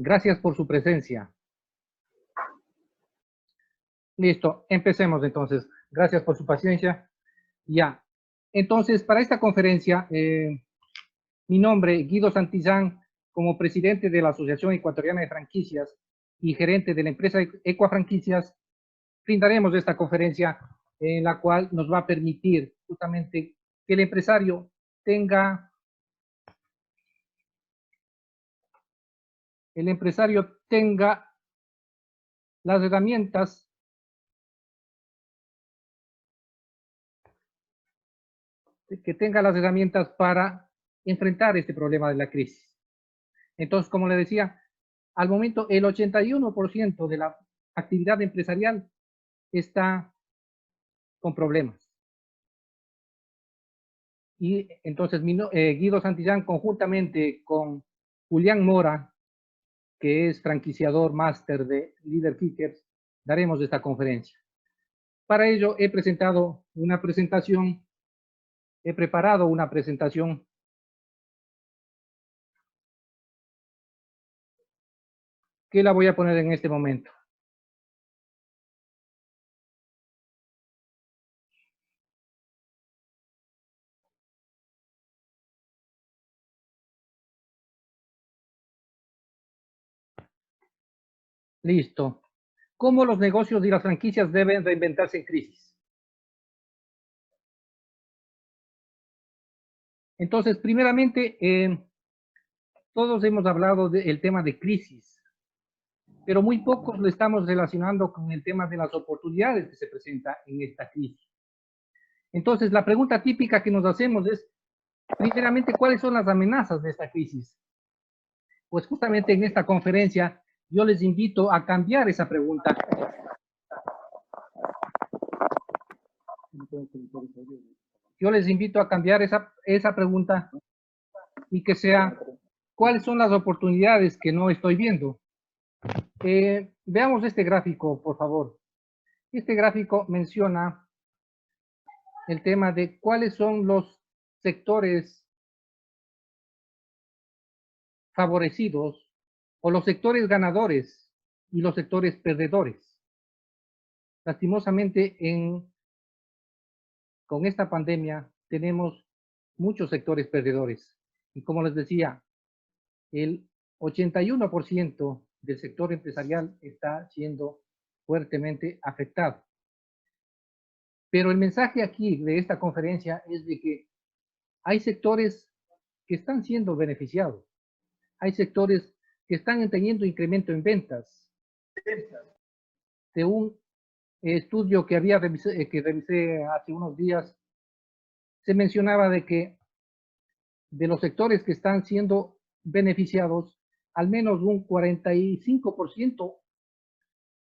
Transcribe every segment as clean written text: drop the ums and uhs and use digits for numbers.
Gracias por su presencia. Listo, empecemos entonces. Gracias por su paciencia. Ya. Entonces, para esta conferencia, mi nombre, Guido Santillán, como presidente de la Asociación Ecuatoriana de Franquicias y gerente de la empresa Ecuafranquicias, brindaremos esta conferencia en la cual nos va a permitir justamente que el empresario tenga las herramientas para enfrentar este problema de la crisis. Entonces, como le decía, al momento el 81% de la actividad empresarial está con problemas. Y entonces Guido Santillán, conjuntamente con Julián Mora, que es franquiciador máster de Leader Kickers, daremos esta conferencia. Para ello he preparado una presentación que la voy a poner en este momento. Listo. ¿Cómo los negocios y las franquicias deben reinventarse en crisis? Entonces, primeramente, todos hemos hablado del tema de crisis, pero muy pocos lo estamos relacionando con el tema de las oportunidades que se presentan en esta crisis. Entonces, la pregunta típica que nos hacemos es, primeramente, ¿cuáles son las amenazas de esta crisis? Pues justamente en esta conferencia yo les invito a cambiar esa pregunta. Yo les invito a cambiar esa pregunta y que sea, ¿cuáles son las oportunidades que no estoy viendo? Veamos este gráfico, por favor. Este gráfico menciona el tema de cuáles son los sectores favorecidos o los sectores ganadores y los sectores perdedores. Lastimosamente, con esta pandemia tenemos muchos sectores perdedores. Y como les decía, el 81% del sector empresarial está siendo fuertemente afectado. Pero el mensaje aquí de esta conferencia es de que hay sectores que están siendo beneficiados. Hay sectores que están teniendo incremento en ventas. De un estudio que revisé hace unos días, se mencionaba de que de los sectores que están siendo beneficiados, al menos un 45%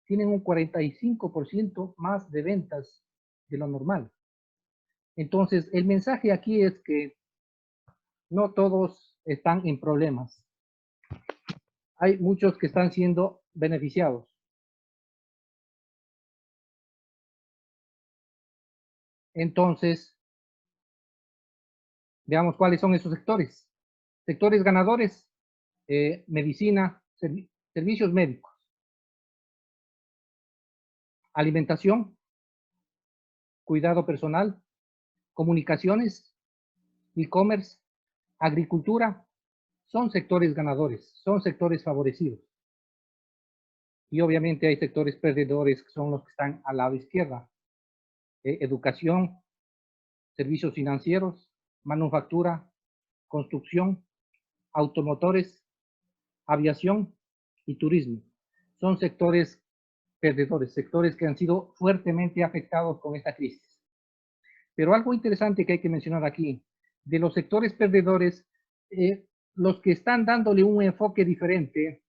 tienen un 45% más de ventas de lo normal. Entonces, el mensaje aquí es que no todos están en problemas. Hay muchos que están siendo beneficiados. Entonces, veamos cuáles son esos sectores. Sectores ganadores, medicina, servicios médicos, alimentación, cuidado personal, comunicaciones, e-commerce, agricultura, son sectores ganadores, son sectores favorecidos. Y obviamente hay sectores perdedores que son los que están al lado izquierda. Educación, servicios financieros, manufactura, construcción, automotores, aviación y turismo. Son sectores perdedores, sectores que han sido fuertemente afectados con esta crisis. Pero algo interesante que hay que mencionar aquí, de los sectores perdedores, los que están dándole un enfoque diferente,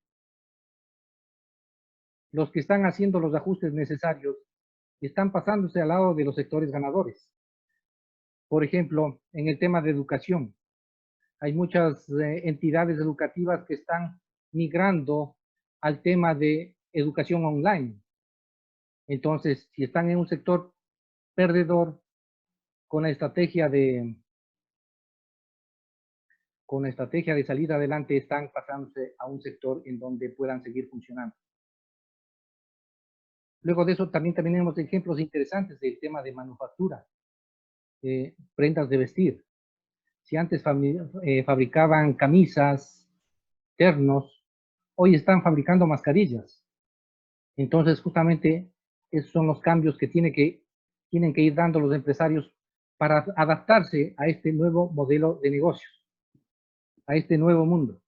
los que están haciendo los ajustes necesarios, están pasándose al lado de los sectores ganadores. Por ejemplo, en el tema de educación, hay muchas entidades educativas que están migrando al tema de educación online. Entonces, si están en un sector perdedor con la estrategia de con la estrategia de salir adelante están pasándose a un sector en donde puedan seguir funcionando. Luego de eso también tenemos ejemplos interesantes del tema de manufactura, prendas de vestir. Si antes fabricaban camisas, ternos, hoy están fabricando mascarillas. Entonces, justamente, esos son los cambios que tienen que ir dando los empresarios para adaptarse a este nuevo modelo de negocios, a este nuevo mundo.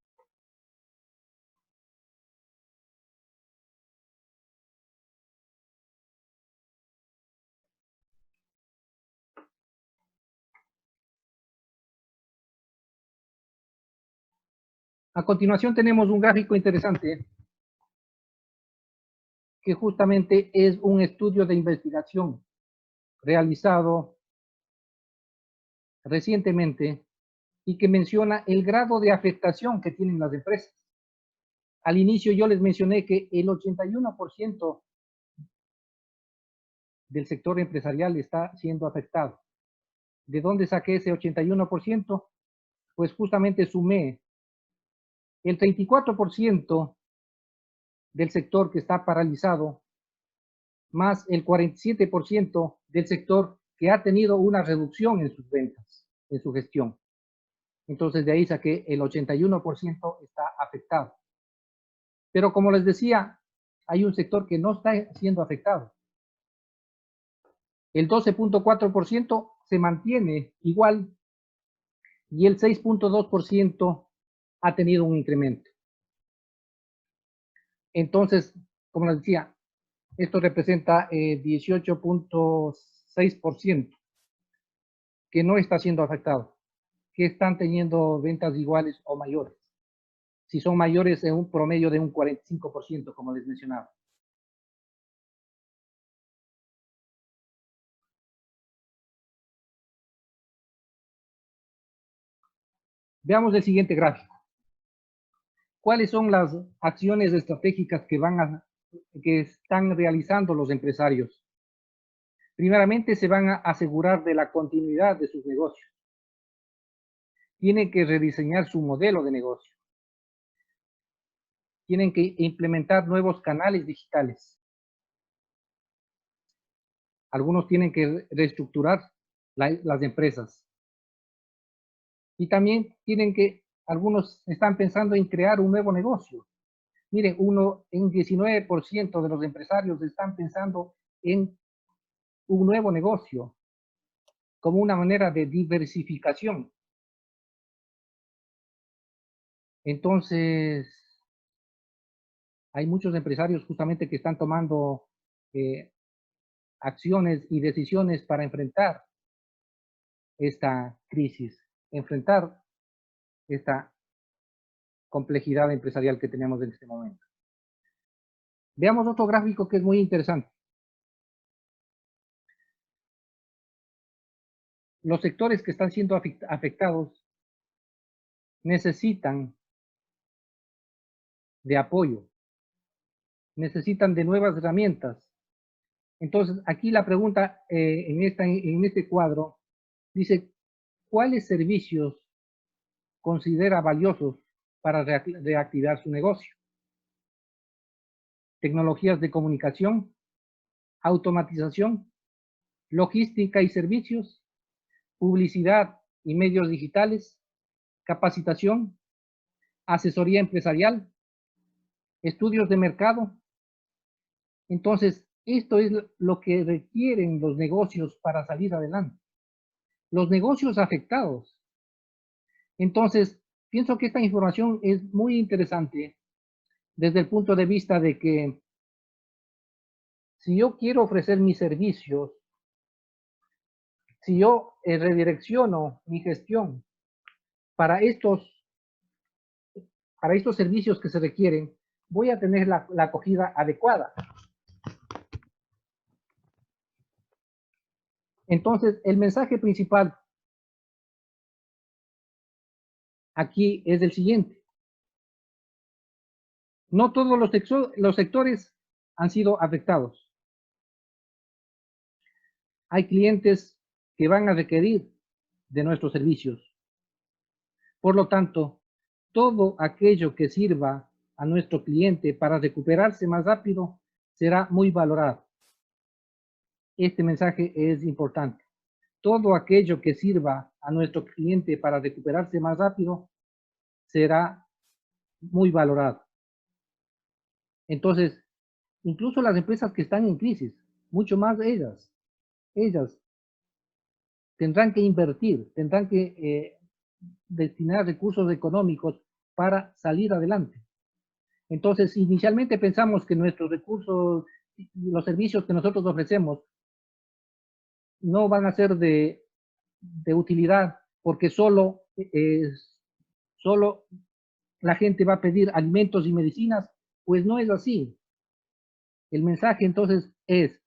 A continuación tenemos un gráfico interesante que justamente es un estudio de investigación realizado recientemente y que menciona el grado de afectación que tienen las empresas. Al inicio yo les mencioné que el 81% del sector empresarial está siendo afectado. ¿De dónde saqué ese 81%? Pues justamente sumé el 34% del sector que está paralizado, más el 47% del sector que ha tenido una reducción en sus ventas, en su gestión. Entonces de ahí saqué el 81% está afectado. Pero como les decía, hay un sector que no está siendo afectado. El 12.4% se mantiene igual y el 6.2% ha tenido un incremento. Entonces, como les decía, esto representa 18.6% que no está siendo afectado, que están teniendo ventas iguales o mayores. Si son mayores, en un promedio de un 45%, como les mencionaba. Veamos el siguiente gráfico. ¿Cuáles son las acciones estratégicas que están realizando los empresarios? Primeramente, se van a asegurar de la continuidad de sus negocios. Tienen que rediseñar su modelo de negocio. Tienen que implementar nuevos canales digitales. Algunos tienen que reestructurar las empresas. Y también algunos están pensando en crear un nuevo negocio. Mire, un 19% de los empresarios están pensando en un nuevo negocio como una manera de diversificación. Entonces, hay muchos empresarios justamente que están tomando acciones y decisiones para enfrentar esta crisis, enfrentar esta complejidad empresarial que tenemos en este momento. Veamos otro gráfico que es muy interesante. Los sectores que están siendo afectados necesitan de apoyo, necesitan de nuevas herramientas. Entonces, aquí la pregunta en este cuadro dice, ¿cuáles servicios considera valiosos para reactivar su negocio? Tecnologías de comunicación, automatización, logística y servicios, publicidad y medios digitales, capacitación, asesoría empresarial, estudios de mercado. Entonces, esto es lo que requieren los negocios para salir adelante. Los negocios afectados. Entonces, pienso que esta información es muy interesante desde el punto de vista de que si yo quiero ofrecer mis servicios, si yo redirecciono mi gestión para estos servicios que se requieren, voy a tener la acogida adecuada. Entonces, el mensaje principal aquí es el siguiente. No todos los sectores han sido afectados. Hay clientes que van a requerir de nuestros servicios. Por lo tanto, todo aquello que sirva a nuestro cliente para recuperarse más rápido será muy valorado. Este mensaje es importante. Todo aquello que sirva a nuestro cliente para recuperarse más rápido será muy valorado. Entonces, incluso las empresas que están en crisis, mucho más ellas tendrán que invertir, tendrán que destinar recursos económicos para salir adelante. Entonces, inicialmente pensamos que nuestros recursos, los servicios que nosotros ofrecemos, no van a ser de utilidad porque solo la gente va a pedir alimentos y medicinas, pues no es así. El mensaje entonces es,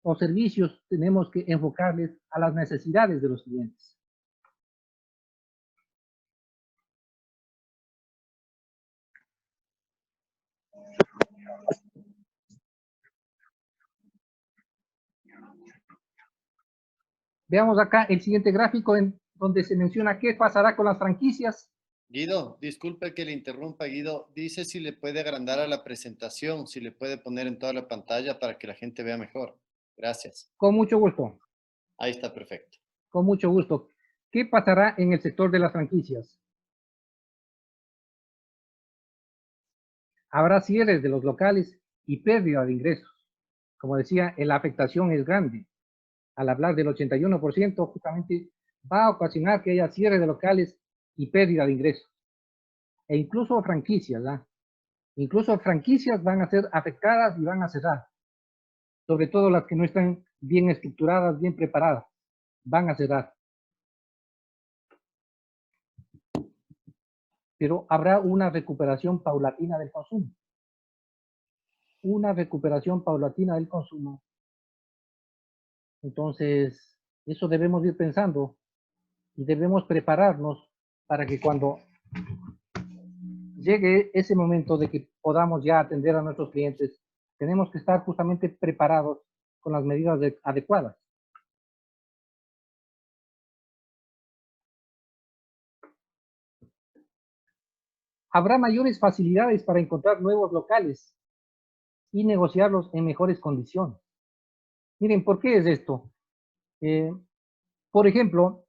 los servicios tenemos que enfocarles a las necesidades de los clientes. Veamos acá el siguiente gráfico en donde se menciona qué pasará con las franquicias. Guido, disculpe que le interrumpa, Guido. Dice si le puede agrandar a la presentación, si le puede poner en toda la pantalla para que la gente vea mejor. Gracias. Con mucho gusto, Ahí está perfecto. con mucho gusto. ¿Qué pasará en el sector de las franquicias? Habrá cierres de los locales y pérdida de ingresos. Como decía, la afectación es grande. Al hablar del 81%, justamente va a ocasionar que haya cierre de locales y pérdida de ingresos. E incluso franquicias, ¿verdad? Incluso franquicias van a ser afectadas y van a cerrar. Sobre todo las que no están bien estructuradas, bien preparadas, van a cerrar. Pero habrá una recuperación paulatina del consumo. Una recuperación paulatina del consumo. Entonces, eso debemos ir pensando y debemos prepararnos para que cuando llegue ese momento de que podamos ya atender a nuestros clientes, tenemos que estar justamente preparados con las medidas adecuadas. Habrá mayores facilidades para encontrar nuevos locales y negociarlos en mejores condiciones. Miren, ¿por qué es esto? Por ejemplo,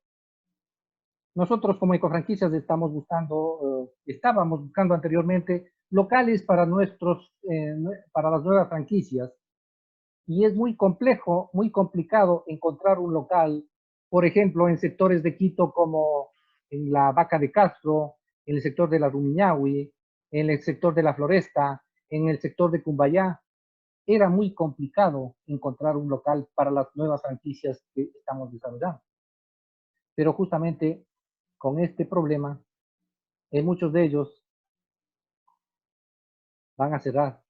nosotros como ecofranquicias estábamos buscando anteriormente locales para para las nuevas franquicias, y es muy complejo, muy complicado encontrar un local, por ejemplo, en sectores de Quito como en la Vaca de Castro, en el sector de la Rumiñahui, en el sector de la Floresta, en el sector de Cumbayá. Era muy complicado encontrar un local para las nuevas franquicias que estamos desarrollando. Pero justamente con este problema, muchos de ellos van a cerrar.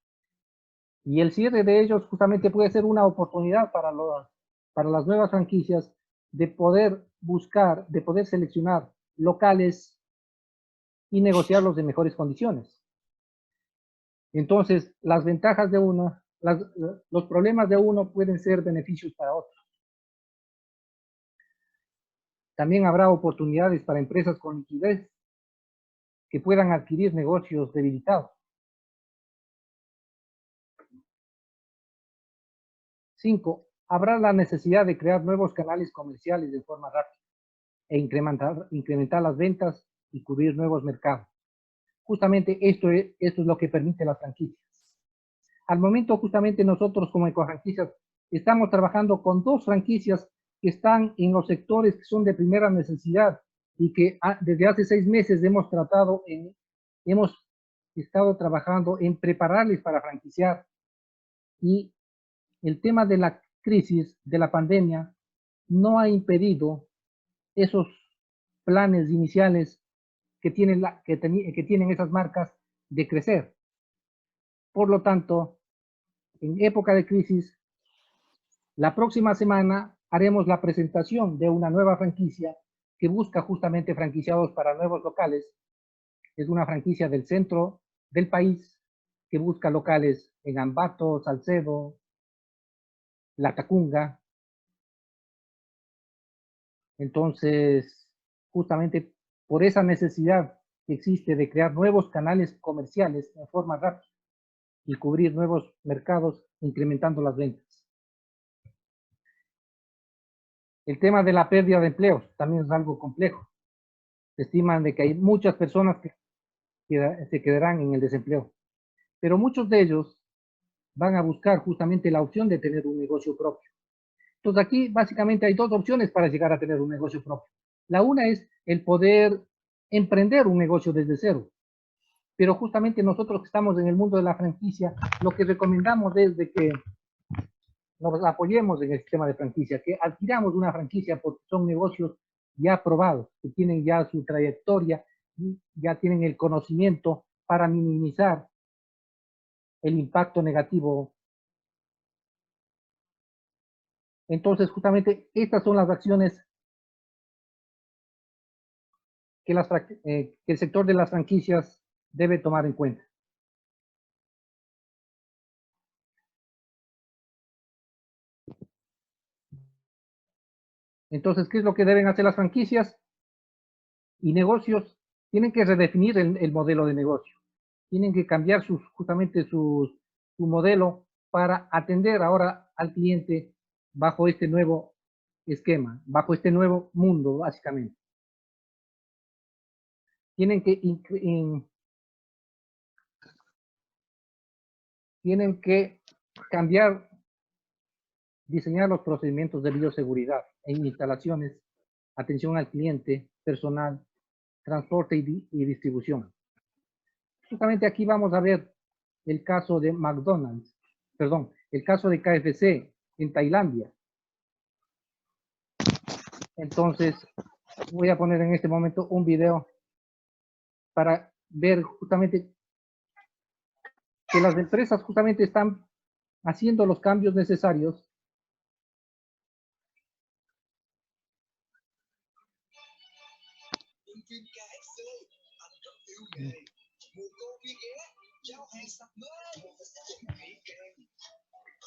Y el cierre de ellos justamente puede ser una oportunidad para las nuevas franquicias de poder buscar, de poder seleccionar locales y negociarlos de mejores condiciones. Entonces, las ventajas de uno, los problemas de uno pueden ser beneficios para otro. También habrá oportunidades para empresas con liquidez que puedan adquirir negocios debilitados. 5. Habrá la necesidad de crear nuevos canales comerciales de forma rápida e incrementar las ventas y cubrir nuevos mercados. Justamente esto es lo que permite las franquicias. Al momento, justamente nosotros como ecofranquicias estamos trabajando con 2 franquicias que están en los sectores que son de primera necesidad y que desde hace 6 meses hemos estado trabajando en prepararles para franquiciar. Y el tema de la crisis, de la pandemia, no ha impedido esos planes iniciales que tienen esas marcas de crecer. Por lo tanto, en época de crisis, la próxima semana haremos la presentación de una nueva franquicia que busca justamente franquiciados para nuevos locales. Es una franquicia del centro del país que busca locales en Ambato, Salcedo, La Tacunga. Entonces, justamente por esa necesidad que existe de crear nuevos canales comerciales en forma rápida y cubrir nuevos mercados, incrementando las ventas. El tema de la pérdida de empleos también es algo complejo. Se estiman de que hay muchas personas que se quedarán en el desempleo, pero muchos de ellos van a buscar justamente la opción de tener un negocio propio. Entonces aquí básicamente hay dos opciones para llegar a tener un negocio propio. La una es el poder emprender un negocio desde cero, pero justamente nosotros que estamos en el mundo de la franquicia, lo que recomendamos es de que nos apoyemos en el sistema de franquicia, que adquiramos una franquicia porque son negocios ya probados, que tienen ya su trayectoria, y ya tienen el conocimiento para minimizar el impacto negativo. Entonces, justamente estas son las acciones que el sector de las franquicias debe tomar en cuenta. Entonces, ¿qué es lo que deben hacer las franquicias y negocios? Tienen que redefinir el modelo de negocio. Tienen que cambiar justamente su modelo para atender ahora al cliente bajo este nuevo esquema, bajo este nuevo mundo, básicamente. Tienen que cambiar, diseñar los procedimientos de bioseguridad en instalaciones, atención al cliente, personal, transporte y distribución. Justamente aquí vamos a ver el caso de McDonald's, perdón, el caso de KFC en Tailandia. Entonces, voy a poner en este momento un video para ver justamente que las empresas justamente están haciendo los cambios necesarios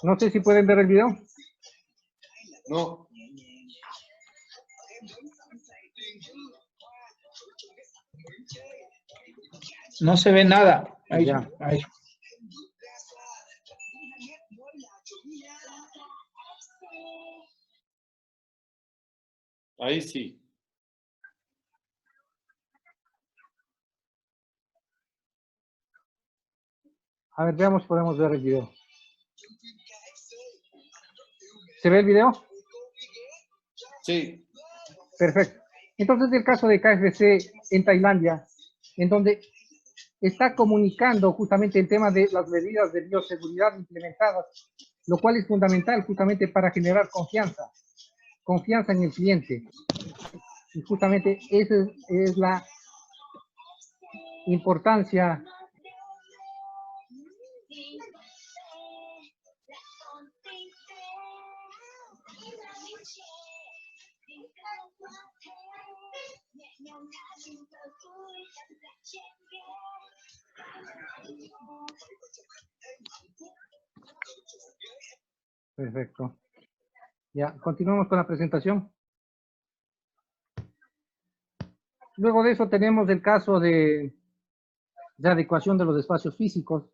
No sé si pueden ver el video. No. No se ve nada. Ahí, Ya. ahí. Ahí sí. A ver, veamos si podemos ver el video. ¿Se ve el video? Sí. Perfecto. Entonces, el caso de KFC en Tailandia, en donde está comunicando justamente el tema de las medidas de bioseguridad implementadas, lo cual es fundamental justamente para generar confianza en el cliente. Y justamente esa es la importancia Perfecto. Ya, continuamos con la presentación. Luego de eso tenemos el caso de adecuación de los espacios físicos.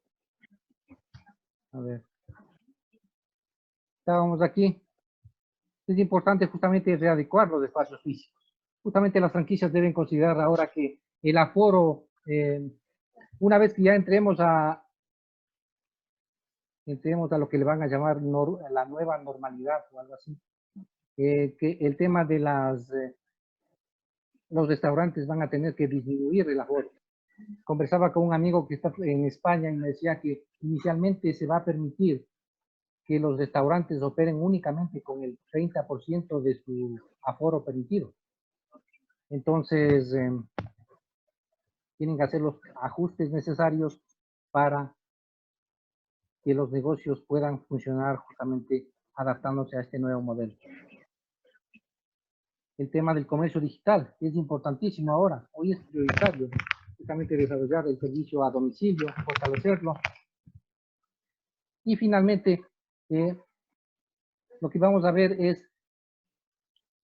A ver. Estábamos aquí. Es importante justamente readecuar los espacios físicos. Justamente las franquicias deben considerar ahora que el aforo, una vez que ya entremos a lo que le van a llamar la nueva normalidad o algo así, que el tema de los restaurantes van a tener que disminuir el aforo. Conversaba con un amigo que está en España y me decía que inicialmente se va a permitir que los restaurantes operen únicamente con el 30% de su aforo permitido. Entonces, tienen que hacer los ajustes necesarios para que los negocios puedan funcionar justamente adaptándose a este nuevo modelo. El tema del comercio digital es importantísimo ahora. Hoy es prioritario justamente desarrollar el servicio a domicilio, fortalecerlo. Y finalmente, lo que vamos a ver es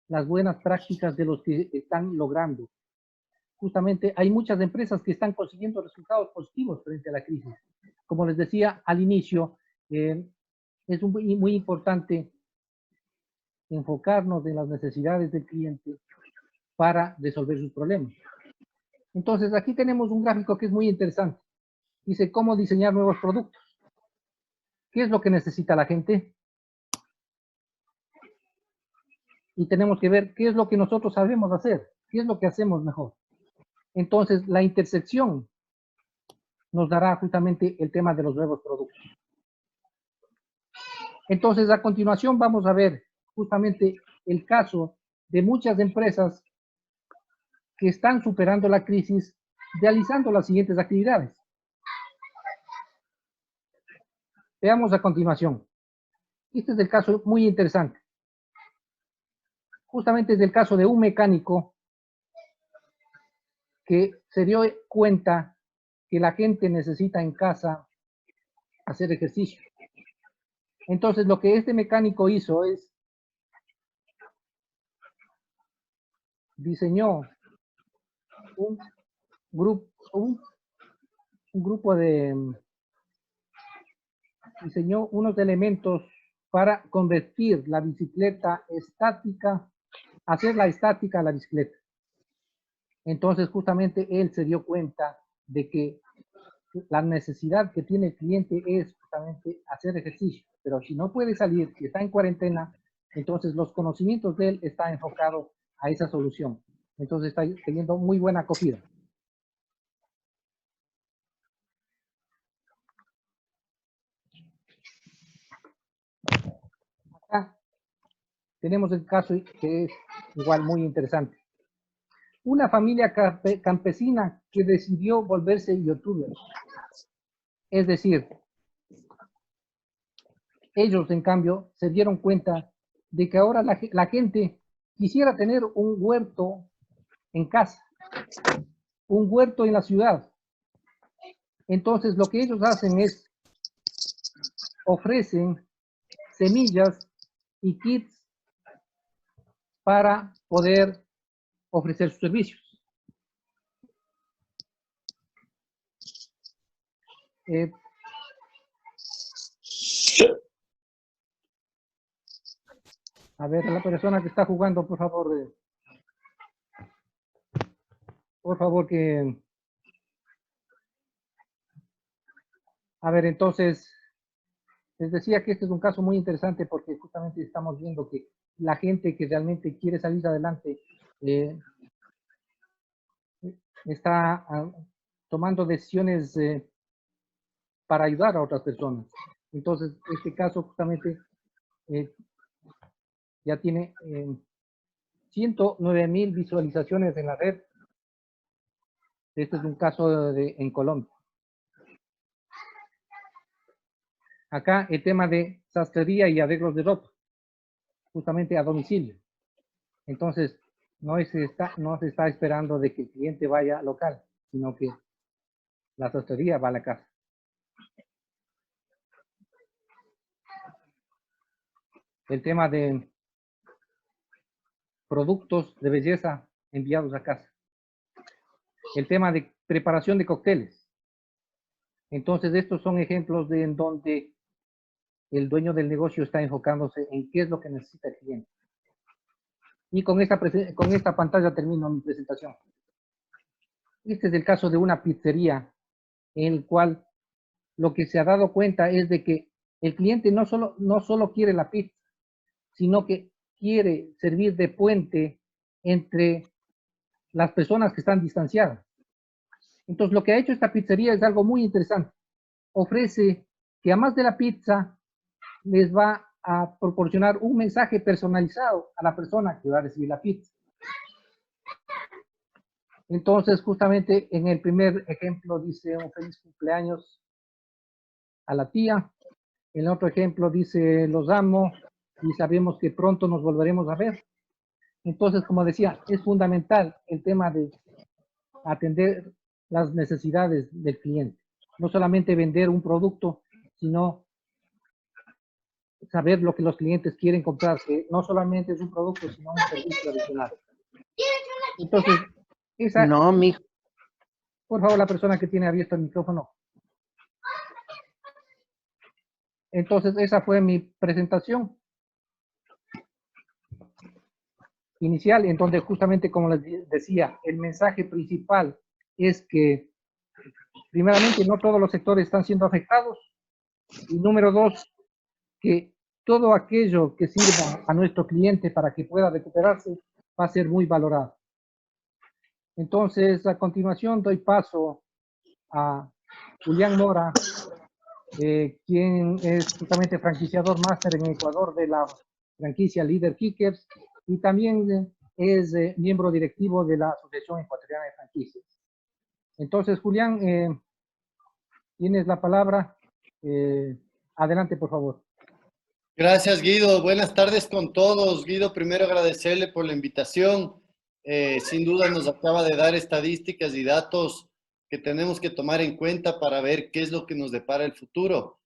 las buenas prácticas de los que están logrando justamente hay muchas empresas que están consiguiendo resultados positivos frente a la crisis. Como les decía al inicio, es muy importante enfocarnos en las necesidades del cliente para resolver sus problemas. Entonces, aquí tenemos un gráfico que es muy interesante. Dice cómo diseñar nuevos productos. ¿Qué es lo que necesita la gente? Y tenemos que ver qué es lo que nosotros sabemos hacer, qué es lo que hacemos mejor. Entonces, la intersección nos dará justamente el tema de los nuevos productos. Entonces, a continuación vamos a ver justamente el caso de muchas empresas que están superando la crisis realizando las siguientes actividades. Veamos a continuación. Este es el caso muy interesante. Justamente es el caso de un mecánico que se dio cuenta que la gente necesita en casa hacer ejercicio. Entonces, lo que este mecánico hizo es diseñó un grupo de diseñó unos elementos para convertir la bicicleta estática, hacerla estática a la bicicleta. Entonces, justamente él se dio cuenta de que la necesidad que tiene el cliente es justamente hacer ejercicio, pero si no puede salir, si está en cuarentena, entonces los conocimientos de él están enfocados a esa solución. Entonces está teniendo muy buena acogida. Acá tenemos el caso que es igual muy interesante. Una familia campesina que decidió volverse youtuber. Es decir, ellos en cambio se dieron cuenta de que ahora la gente quisiera tener un huerto en casa, un huerto en la ciudad. Entonces lo que ellos hacen es ofrecen semillas y kits para poder ofrecer sus servicios. A ver, la persona que está jugando, por favor que... A ver, entonces, les decía que este es un caso muy interesante porque justamente estamos viendo que la gente que realmente quiere salir adelante está tomando decisiones para ayudar a otras personas. Entonces, este caso justamente ya tiene 109,000 visualizaciones en la red. Este es un caso en Colombia. Acá el tema de sastrería y arreglos de ropa, justamente a domicilio. Entonces, no se está esperando de que el cliente vaya local, sino que la sastrería va a la casa. El tema de productos de belleza enviados a casa. El tema de preparación de cócteles. Entonces, estos son ejemplos en donde el dueño del negocio está enfocándose en qué es lo que necesita el cliente. Y con esta pantalla termino mi presentación. Este es el caso de una pizzería en el cual lo que se ha dado cuenta es de que el cliente no solo quiere la pizza, sino que quiere servir de puente entre las personas que están distanciadas. Entonces, lo que ha hecho esta pizzería es algo muy interesante. Ofrece que además de la pizza, les va a proporcionar un mensaje personalizado a la persona que va a recibir la pizza. Entonces, justamente en el primer ejemplo dice un feliz cumpleaños a la tía. En el otro ejemplo dice los amo y sabemos que pronto nos volveremos a ver. Entonces, como decía, es fundamental el tema de atender las necesidades del cliente. No solamente vender un producto, sino saber lo que los clientes quieren comprar, que no solamente es un producto, sino un servicio adicional. Entonces, Esa, No, mijo. por favor, la persona que tiene abierto el micrófono. Entonces, esa fue mi presentación inicial, en donde justamente, como les decía, el mensaje principal es que, primeramente, no todos los sectores están siendo afectados, y número dos, que todo aquello que sirva a nuestro cliente para que pueda recuperarse va a ser muy valorado. Entonces, a continuación doy paso a Julián Mora, quien es justamente franquiciador máster en Ecuador de la franquicia Líder Kickers y también es miembro directivo de la Asociación Ecuatoriana de Franquicias. Entonces, Julián, tienes la palabra. Adelante, por favor. Gracias, Guido. Buenas tardes con todos. Guido, primero agradecerle por la invitación. Sin duda nos acaba de dar estadísticas y datos que tenemos que tomar en cuenta para ver qué es lo que nos depara el futuro.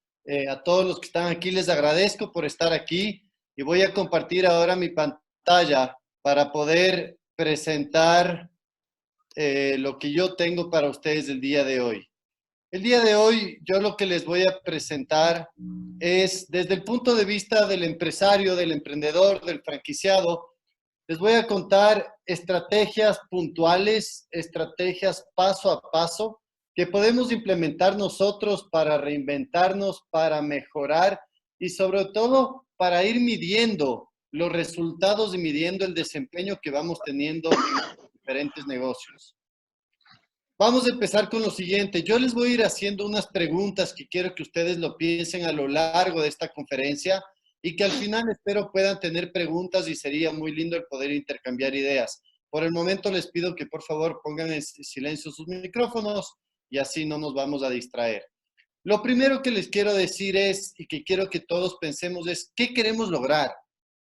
A todos los que están aquí les agradezco por estar aquí y voy a compartir ahora mi pantalla para poder presentar lo que yo tengo para ustedes el día de hoy. El día de hoy yo lo que les voy a presentar es desde el punto de vista del empresario, del emprendedor, del franquiciado. Les voy a contar estrategias puntuales, estrategias paso a paso que podemos implementar nosotros para reinventarnos, para mejorar y sobre todo para ir midiendo los resultados y midiendo el desempeño que vamos teniendo en diferentes negocios. Vamos a empezar con lo siguiente. Yo les voy a ir haciendo unas preguntas que quiero que ustedes lo piensen a lo largo de esta conferencia y que al final espero puedan tener preguntas y sería muy lindo el poder intercambiar ideas. Por el momento les pido que por favor pongan en silencio sus micrófonos y así no nos vamos a distraer. Lo primero que les quiero decir es, y que quiero que todos pensemos es, ¿qué queremos lograr?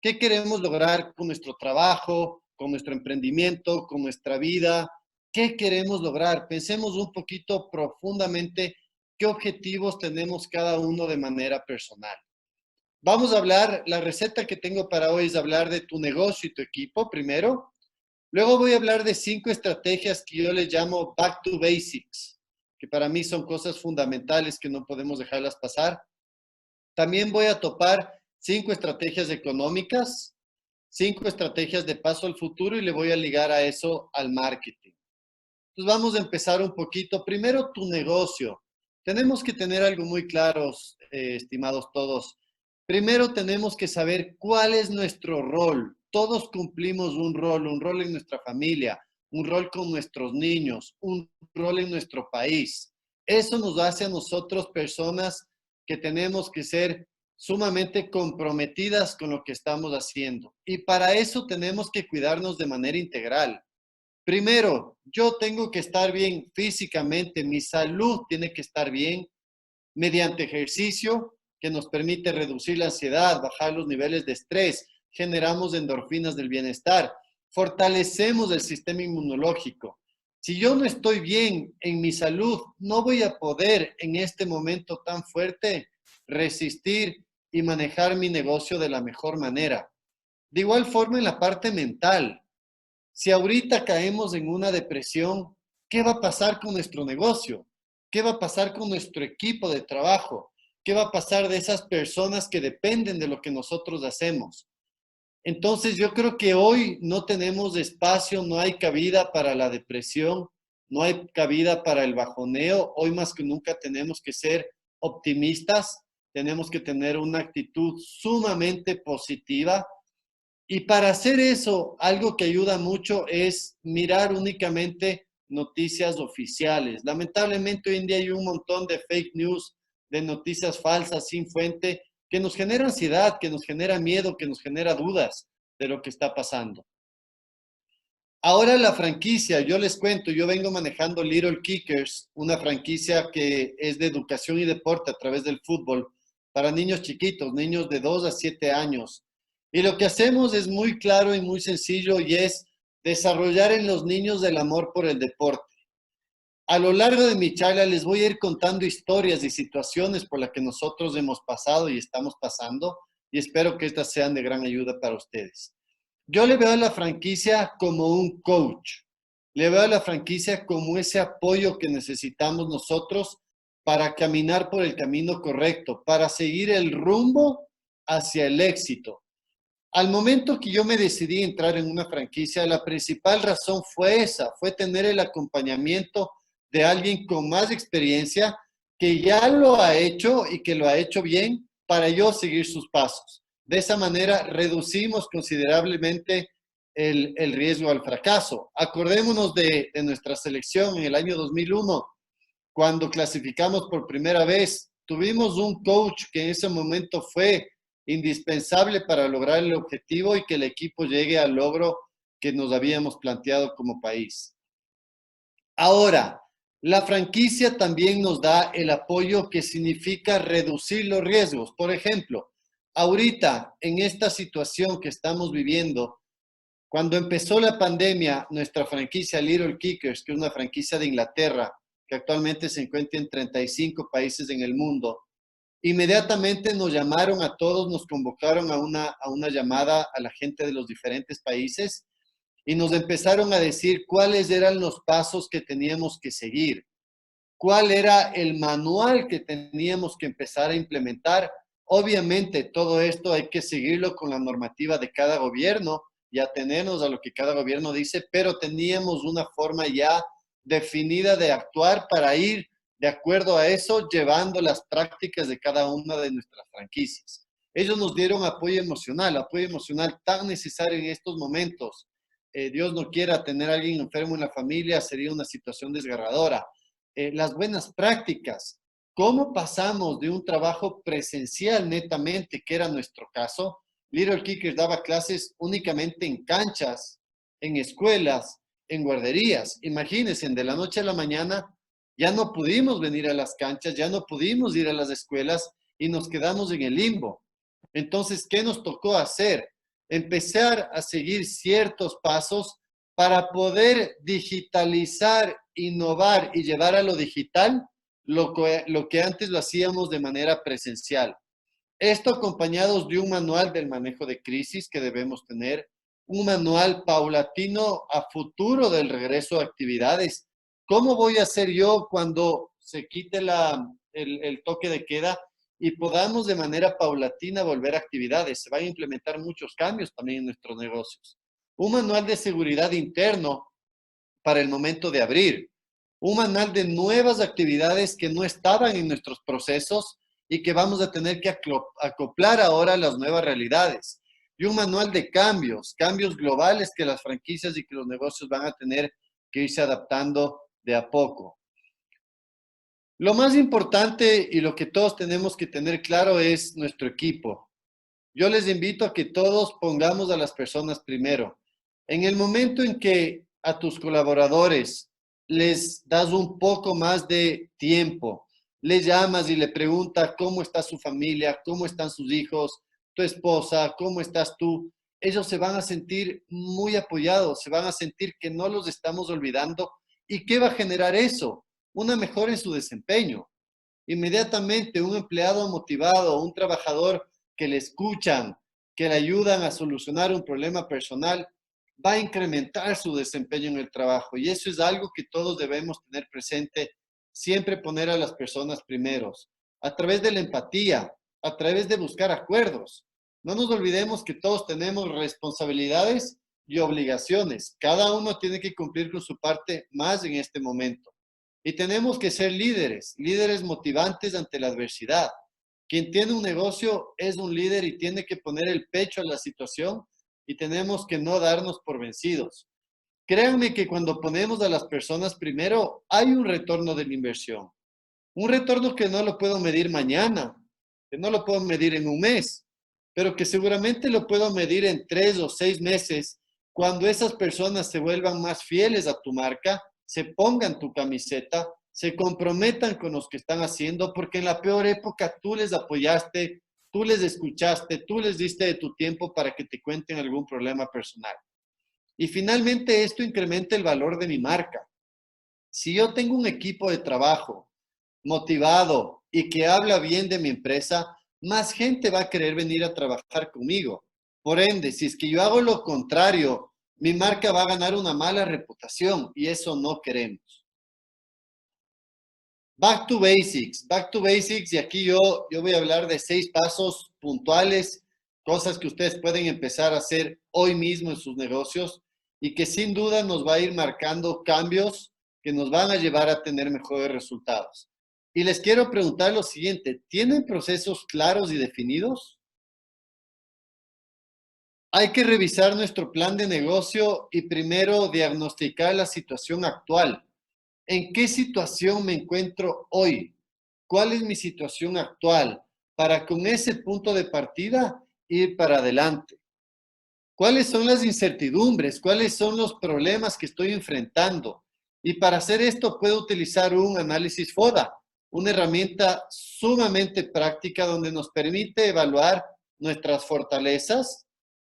¿Qué queremos lograr con nuestro trabajo, con nuestro emprendimiento, con nuestra vida? ¿Qué queremos lograr? Pensemos un poquito profundamente qué objetivos tenemos cada uno de manera personal. Vamos a hablar, la receta que tengo para hoy es hablar de tu negocio y tu equipo primero. Luego voy a hablar de 5 estrategias que yo les llamo back to basics, que para mí son cosas fundamentales que no podemos dejarlas pasar. También voy a topar 5 estrategias económicas, 5 estrategias de paso al futuro y le voy a ligar a eso al marketing. Entonces vamos a empezar un poquito. Primero, tu negocio. Tenemos que tener algo muy claro, estimados todos. Primero tenemos que saber cuál es nuestro rol. Todos cumplimos un rol en nuestra familia, un rol con nuestros niños, un rol en nuestro país. Eso nos hace a nosotros personas que tenemos que ser sumamente comprometidas con lo que estamos haciendo. Y para eso tenemos que cuidarnos de manera integral. Primero, yo tengo que estar bien físicamente, mi salud tiene que estar bien mediante ejercicio que nos permite reducir la ansiedad, bajar los niveles de estrés, generamos endorfinas del bienestar, fortalecemos el sistema inmunológico. Si yo no estoy bien en mi salud, no voy a poder en este momento tan fuerte resistir y manejar mi negocio de la mejor manera. De igual forma en la parte mental. Si ahorita caemos en una depresión, ¿qué va a pasar con nuestro negocio? ¿Qué va a pasar con nuestro equipo de trabajo? ¿Qué va a pasar de esas personas que dependen de lo que nosotros hacemos? Entonces yo creo que hoy no tenemos espacio, no hay cabida para la depresión, no hay cabida para el bajoneo. Hoy más que nunca tenemos que ser optimistas, tenemos que tener una actitud sumamente positiva. Y para hacer eso, algo que ayuda mucho es mirar únicamente noticias oficiales. Lamentablemente hoy en día hay un montón de fake news, de noticias falsas sin fuente, que nos genera ansiedad, que nos genera miedo, que nos genera dudas de lo que está pasando. Ahora la franquicia, yo les cuento, yo vengo manejando Little Kickers, una franquicia que es de educación y deporte a través del fútbol para niños chiquitos, niños de 2 a 7 años. Y lo que hacemos es muy claro y muy sencillo y es desarrollar en los niños el amor por el deporte. A lo largo de mi charla les voy a ir contando historias y situaciones por las que nosotros hemos pasado y estamos pasando y espero que estas sean de gran ayuda para ustedes. Yo le veo a la franquicia como un coach. Le veo a la franquicia como ese apoyo que necesitamos nosotros para caminar por el camino correcto, para seguir el rumbo hacia el éxito. Al momento que yo me decidí entrar en una franquicia, la principal razón fue esa, fue tener el acompañamiento de alguien con más experiencia que ya lo ha hecho y que lo ha hecho bien para yo seguir sus pasos. De esa manera reducimos considerablemente el riesgo al fracaso. Acordémonos de nuestra selección en el año 2001, cuando clasificamos por primera vez. Tuvimos un coach que en ese momento fue indispensable para lograr el objetivo y que el equipo llegue al logro que nos habíamos planteado como país. Ahora, la franquicia también nos da el apoyo que significa reducir los riesgos. Por ejemplo, ahorita, en esta situación que estamos viviendo, cuando empezó la pandemia, nuestra franquicia Little Kickers, que es una franquicia de Inglaterra, que actualmente se encuentra en 35 países en el mundo, inmediatamente nos llamaron a todos, nos convocaron a una llamada a la gente de los diferentes países y nos empezaron a decir cuáles eran los pasos que teníamos que seguir, cuál era el manual que teníamos que empezar a implementar. Obviamente todo esto hay que seguirlo con la normativa de cada gobierno y atenernos a lo que cada gobierno dice, pero teníamos una forma ya definida de actuar para ir de acuerdo a eso, llevando las prácticas de cada una de nuestras franquicias. Ellos nos dieron apoyo emocional tan necesario en estos momentos. Dios no quiera tener a alguien enfermo en la familia, sería una situación desgarradora. Las buenas prácticas, cómo pasamos de un trabajo presencial netamente, que era nuestro caso. Little Kickers daba clases únicamente en canchas, en escuelas, en guarderías. Imagínense, de la noche a la mañana ya no pudimos venir a las canchas, ya no pudimos ir a las escuelas y nos quedamos en el limbo. Entonces, ¿qué nos tocó hacer? Empezar a seguir ciertos pasos para poder digitalizar, innovar y llevar a lo digital lo que antes lo hacíamos de manera presencial. Esto acompañados de un manual del manejo de crisis que debemos tener, un manual paulatino a futuro del regreso a actividades. ¿Cómo voy a hacer yo cuando se quite el toque de queda y podamos de manera paulatina volver a actividades? Se van a implementar muchos cambios también en nuestros negocios. Un manual de seguridad interno para el momento de abrir. Un manual de nuevas actividades que no estaban en nuestros procesos y que vamos a tener que acoplar ahora a las nuevas realidades. Y un manual de cambios globales que las franquicias y que los negocios van a tener que irse adaptando de a poco. Lo más importante y lo que todos tenemos que tener claro es nuestro equipo. Yo les invito a que todos pongamos a las personas primero. En el momento en que a tus colaboradores les das un poco más de tiempo, les llamas y le preguntas cómo está su familia, cómo están sus hijos, tu esposa, cómo estás tú, ellos se van a sentir muy apoyados, se van a sentir que no los estamos olvidando. ¿Y qué va a generar eso? Una mejora en su desempeño. Inmediatamente un empleado motivado, un trabajador que le escuchan, que le ayudan a solucionar un problema personal, va a incrementar su desempeño en el trabajo. Y eso es algo que todos debemos tener presente, siempre poner a las personas primeros, a través de la empatía, a través de buscar acuerdos. No nos olvidemos que todos tenemos responsabilidades y obligaciones. Cada uno tiene que cumplir con su parte más en este momento. Y tenemos que ser líderes motivantes ante la adversidad. Quien tiene un negocio es un líder y tiene que poner el pecho a la situación y tenemos que no darnos por vencidos. Créanme que cuando ponemos a las personas primero, hay un retorno de la inversión. Un retorno que no lo puedo medir mañana, que no lo puedo medir en un mes, pero que seguramente lo puedo medir en 3 o 6 meses, cuando esas personas se vuelvan más fieles a tu marca, se pongan tu camiseta, se comprometan con los que están haciendo, porque en la peor época tú les apoyaste, tú les escuchaste, tú les diste de tu tiempo para que te cuenten algún problema personal. Y finalmente esto incrementa el valor de mi marca. Si yo tengo un equipo de trabajo motivado y que habla bien de mi empresa, más gente va a querer venir a trabajar conmigo. Por ende, si es que yo hago lo contrario, mi marca va a ganar una mala reputación y eso no queremos. Back to basics, y aquí yo voy a hablar de 6 pasos puntuales, cosas que ustedes pueden empezar a hacer hoy mismo en sus negocios y que sin duda nos va a ir marcando cambios que nos van a llevar a tener mejores resultados. Y les quiero preguntar lo siguiente, ¿tienen procesos claros y definidos? Hay que revisar nuestro plan de negocio y primero diagnosticar la situación actual. ¿En qué situación me encuentro hoy? ¿Cuál es mi situación actual? Para con ese punto de partida ir para adelante. ¿Cuáles son las incertidumbres? ¿Cuáles son los problemas que estoy enfrentando? Y para hacer esto puedo utilizar un análisis FODA, una herramienta sumamente práctica donde nos permite evaluar nuestras fortalezas,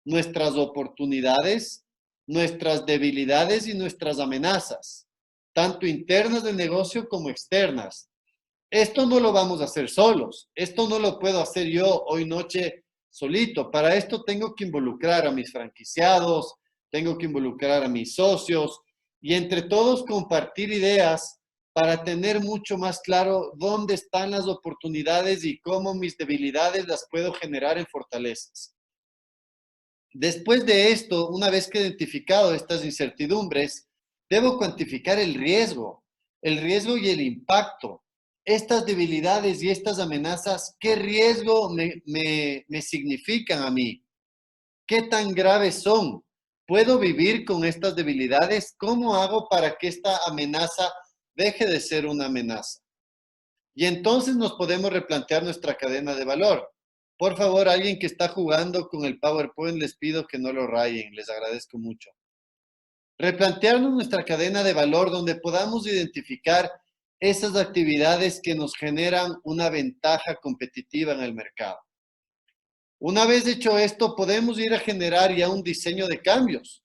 nuestras oportunidades, nuestras debilidades y nuestras amenazas, tanto internas del negocio como externas. Esto no lo vamos a hacer solos. Esto no lo puedo hacer yo hoy noche solito. Para esto tengo que involucrar a mis franquiciados, tengo que involucrar a mis socios y entre todos compartir ideas para tener mucho más claro dónde están las oportunidades y cómo mis debilidades las puedo generar en fortalezas. Después de esto, una vez que he identificado estas incertidumbres, debo cuantificar el riesgo y el impacto. Estas debilidades y estas amenazas, ¿qué riesgo me significan a mí? ¿Qué tan graves son? ¿Puedo vivir con estas debilidades? ¿Cómo hago para que esta amenaza deje de ser una amenaza? Y entonces nos podemos replantear nuestra cadena de valor. Por favor, alguien que está jugando con el PowerPoint, les pido que no lo rayen, les agradezco mucho. Replantearnos nuestra cadena de valor donde podamos identificar esas actividades que nos generan una ventaja competitiva en el mercado. Una vez hecho esto, podemos ir a generar ya un diseño de cambios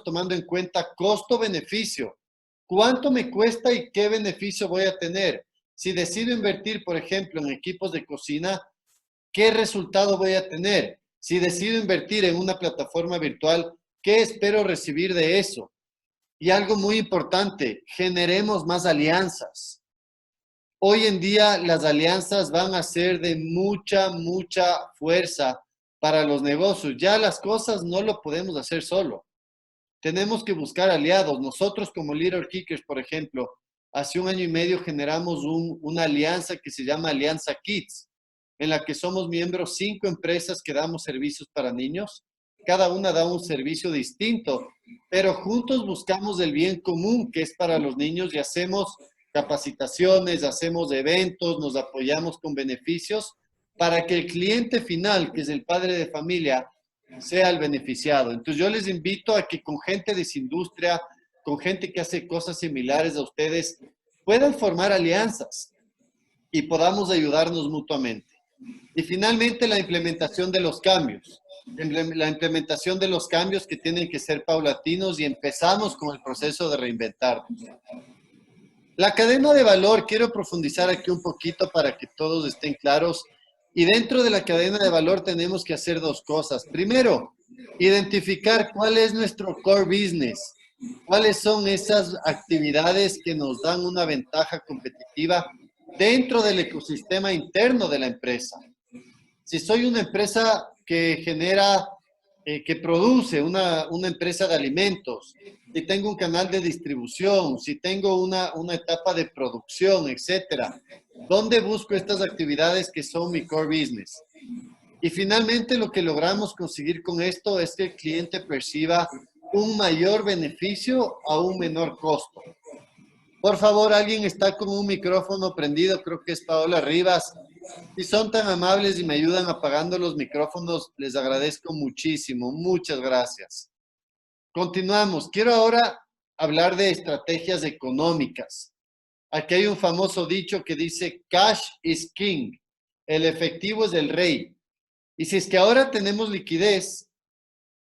tomando en cuenta costo-beneficio. ¿Cuánto me cuesta y qué beneficio voy a tener? Si decido invertir, por ejemplo, en equipos de cocina, ¿qué resultado voy a tener? Si decido invertir en una plataforma virtual, ¿qué espero recibir de eso? Y algo muy importante, generemos más alianzas. Hoy en día las alianzas van a ser de mucha fuerza para los negocios. Ya las cosas no lo podemos hacer solo. Tenemos que buscar aliados. Nosotros como Leader Kickers, por ejemplo, hace 1 año y medio generamos una alianza que se llama Alianza Kids, en la que somos miembros 5 empresas que damos servicios para niños. Cada una da un servicio distinto, pero juntos buscamos el bien común que es para los niños y hacemos capacitaciones, hacemos eventos, nos apoyamos con beneficios para que el cliente final, que es el padre de familia, sea el beneficiado. Entonces yo les invito a que con gente de esa industria, con gente que hace cosas similares a ustedes, puedan formar alianzas y podamos ayudarnos mutuamente. Y finalmente la implementación de los cambios. La implementación de los cambios que tienen que ser paulatinos y empezamos con el proceso de reinventarnos. La cadena de valor, quiero profundizar aquí un poquito para que todos estén claros. Y dentro de la cadena de valor tenemos que hacer 2 cosas. Primero, identificar cuál es nuestro core business. ¿Cuáles son esas actividades que nos dan una ventaja competitiva dentro del ecosistema interno de la empresa? Si soy una empresa que genera, que produce una empresa de alimentos, si tengo un canal de distribución, si tengo una etapa de producción, etcétera, ¿dónde busco estas actividades que son mi core business? Y finalmente lo que logramos conseguir con esto es que el cliente perciba un mayor beneficio a un menor costo. Por favor, alguien está con un micrófono prendido, creo que es Paola Rivas. Si son tan amables y me ayudan apagando los micrófonos, les agradezco muchísimo. Muchas gracias. Continuamos. Quiero ahora hablar de estrategias económicas. Aquí hay un famoso dicho que dice, cash is king. El efectivo es el rey. Y si es que ahora tenemos liquidez,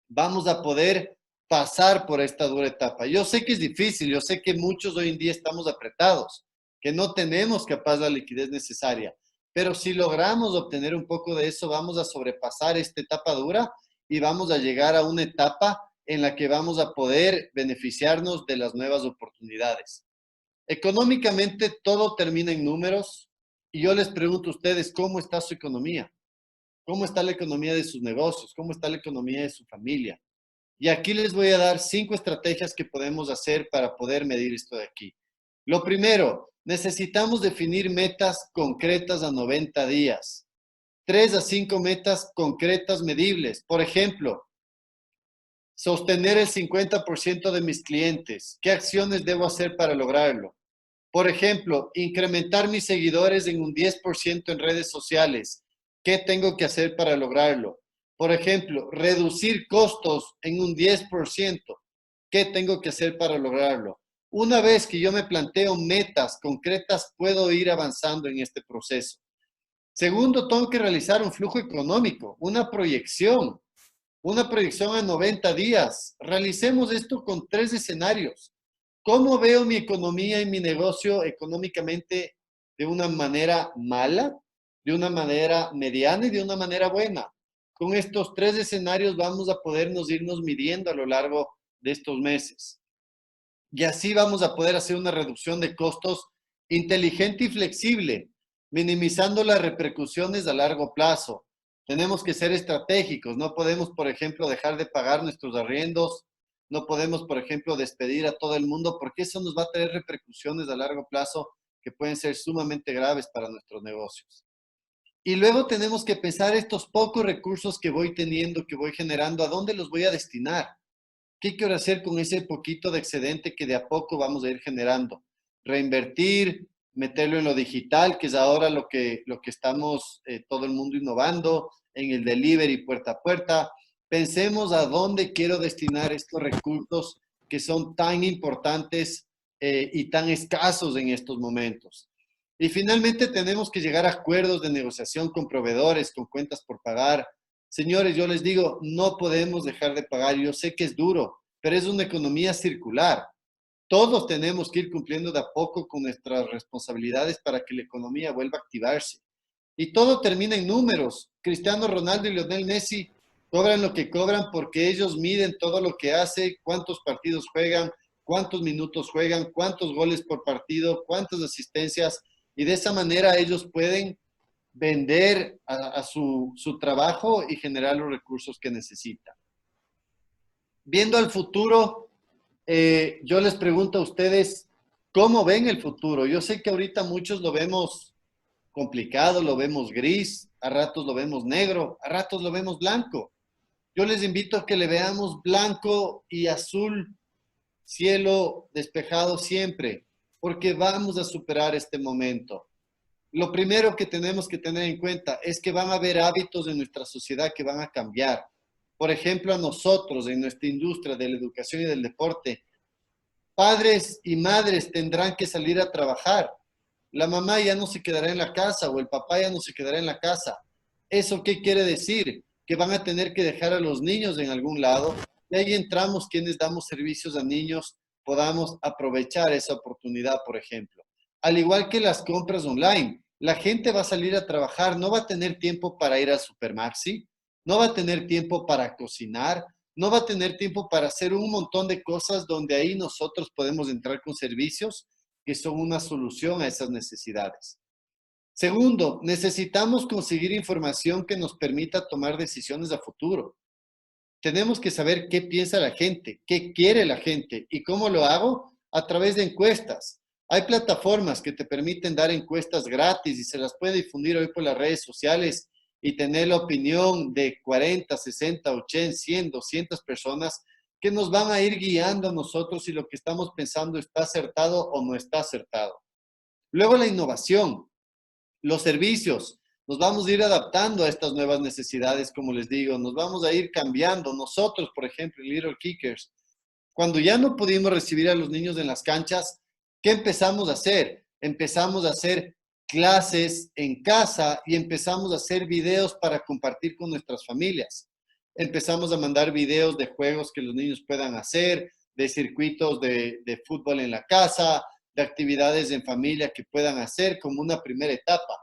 vamos a poder pasar por esta dura etapa. Yo sé que es difícil, yo sé que muchos hoy en día estamos apretados, que no tenemos capaz la liquidez necesaria. Pero si logramos obtener un poco de eso, vamos a sobrepasar esta etapa dura y vamos a llegar a una etapa en la que vamos a poder beneficiarnos de las nuevas oportunidades. Económicamente todo termina en números y yo les pregunto a ustedes, ¿cómo está su economía? ¿Cómo está la economía de sus negocios? ¿Cómo está la economía de su familia? Y aquí les voy a dar 5 estrategias que podemos hacer para poder medir esto de aquí. Lo primero, necesitamos definir metas concretas a 90 días. 3 a 5 metas concretas medibles. Por ejemplo, sostener el 50% de mis clientes. ¿Qué acciones debo hacer para lograrlo? Por ejemplo, incrementar mis seguidores en un 10% en redes sociales. ¿Qué tengo que hacer para lograrlo? Por ejemplo, reducir costos en un 10%. ¿Qué tengo que hacer para lograrlo? Una vez que yo me planteo metas concretas, puedo ir avanzando en este proceso. Segundo, tengo que realizar un flujo económico, una proyección a 90 días. Realicemos esto con 3 escenarios. ¿Cómo veo mi economía y mi negocio económicamente de una manera mala, de una manera mediana y de una manera buena? Con estos 3 escenarios vamos a podernos irnos midiendo a lo largo de estos meses. Y así vamos a poder hacer una reducción de costos inteligente y flexible, minimizando las repercusiones a largo plazo. Tenemos que ser estratégicos, no podemos, por ejemplo, dejar de pagar nuestros arriendos, no podemos, por ejemplo, despedir a todo el mundo, porque eso nos va a traer repercusiones a largo plazo que pueden ser sumamente graves para nuestros negocios. Y luego tenemos que pensar estos pocos recursos que voy teniendo, que voy generando, ¿a dónde los voy a destinar? ¿Qué quiero hacer con ese poquito de excedente que de a poco vamos a ir generando? Reinvertir, meterlo en lo digital, que es ahora lo que estamos todo el mundo innovando, en el delivery puerta a puerta. Pensemos a dónde quiero destinar estos recursos que son tan importantes y tan escasos en estos momentos. Y finalmente tenemos que llegar a acuerdos de negociación con proveedores, con cuentas por pagar. Señores, yo les digo, no podemos dejar de pagar. Yo sé que es duro, pero es una economía circular. Todos tenemos que ir cumpliendo de a poco con nuestras responsabilidades para que la economía vuelva a activarse. Y todo termina en números. Cristiano Ronaldo y Lionel Messi cobran lo que cobran porque ellos miden todo lo que hace, cuántos partidos juegan, cuántos minutos juegan, cuántos goles por partido, cuántas asistencias. Y de esa manera ellos pueden vender a su trabajo y generar los recursos que necesitan. Viendo al futuro, yo les pregunto a ustedes, ¿cómo ven el futuro? Yo sé que ahorita muchos lo vemos complicado, lo vemos gris, a ratos lo vemos negro, a ratos lo vemos blanco. Yo les invito a que le veamos blanco y azul, cielo despejado siempre, porque vamos a superar este momento. Lo primero que tenemos que tener en cuenta es que van a haber hábitos en nuestra sociedad que van a cambiar. Por ejemplo, a nosotros en nuestra industria de la educación y del deporte, padres y madres tendrán que salir a trabajar. La mamá ya no se quedará en la casa o el papá ya no se quedará en la casa. ¿Eso qué quiere decir? Que van a tener que dejar a los niños en algún lado y ahí entramos quienes damos servicios a niños, podamos aprovechar esa oportunidad, por ejemplo. Al igual que las compras online, la gente va a salir a trabajar, no va a tener tiempo para ir al Supermaxi, no va a tener tiempo para cocinar, no va a tener tiempo para hacer un montón de cosas donde ahí nosotros podemos entrar con servicios que son una solución a esas necesidades. Segundo, necesitamos conseguir información que nos permita tomar decisiones a futuro. Tenemos que saber qué piensa la gente, qué quiere la gente y cómo lo hago a través de encuestas. Hay plataformas que te permiten dar encuestas gratis y se las puede difundir hoy por las redes sociales y tener la opinión de 40, 60, 80, 100, 200 personas que nos van a ir guiando a nosotros si lo que estamos pensando está acertado o no está acertado. Luego la innovación, los servicios. Nos vamos a ir adaptando a estas nuevas necesidades, como les digo. Nos vamos a ir cambiando. Nosotros, por ejemplo, en Little Kickers, cuando ya no pudimos recibir a los niños en las canchas, ¿qué empezamos a hacer? Empezamos a hacer clases en casa y empezamos a hacer videos para compartir con nuestras familias. Empezamos a mandar videos de juegos que los niños puedan hacer, de circuitos de fútbol en la casa, de actividades en familia que puedan hacer como una primera etapa.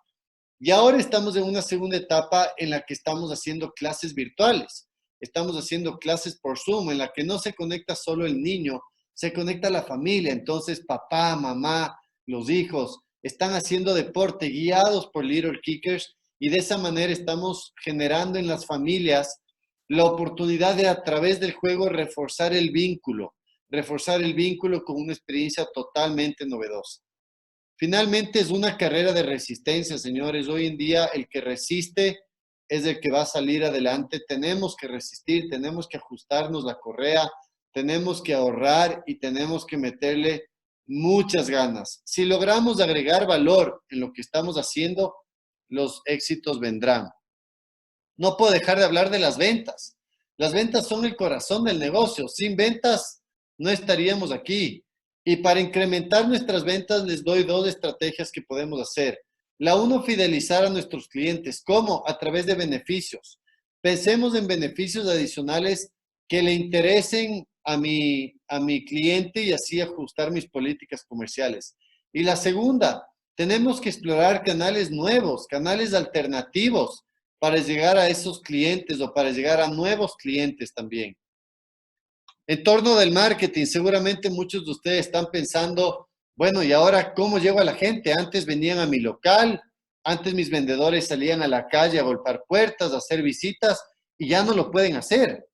Y ahora estamos en una segunda etapa en la que estamos haciendo clases virtuales. estamos haciendo clases por Zoom en la que no se conecta solo el niño, se conecta la familia. Entonces, papá, mamá, los hijos están haciendo deporte guiados por Little Kickers y de esa manera estamos generando en las familias la oportunidad de a través del juego reforzar el vínculo con una experiencia totalmente novedosa. Finalmente es una carrera de resistencia, señores. Hoy en día el que resiste es el que va a salir adelante. Tenemos que resistir, tenemos que ajustarnos la correa, tenemos que ahorrar y tenemos que meterle muchas ganas. Si logramos agregar valor en lo que estamos haciendo, los éxitos vendrán. No puedo dejar de hablar de las ventas. Las ventas son el corazón del negocio. Sin ventas no estaríamos aquí. Y para incrementar nuestras ventas les doy 2 estrategias que podemos hacer. La 1, fidelizar a nuestros clientes. ¿Cómo? A través de beneficios. Pensemos en beneficios adicionales que le interesen a mi cliente y así ajustar mis políticas comerciales. Y la segunda, tenemos que explorar canales nuevos, canales alternativos para llegar a esos clientes o para llegar a nuevos clientes también. En torno del marketing, seguramente muchos de ustedes están pensando, bueno, ¿y ahora cómo llego a la gente? Antes venían a mi local, antes mis vendedores salían a la calle a golpear puertas, a hacer visitas y ya no lo pueden hacer.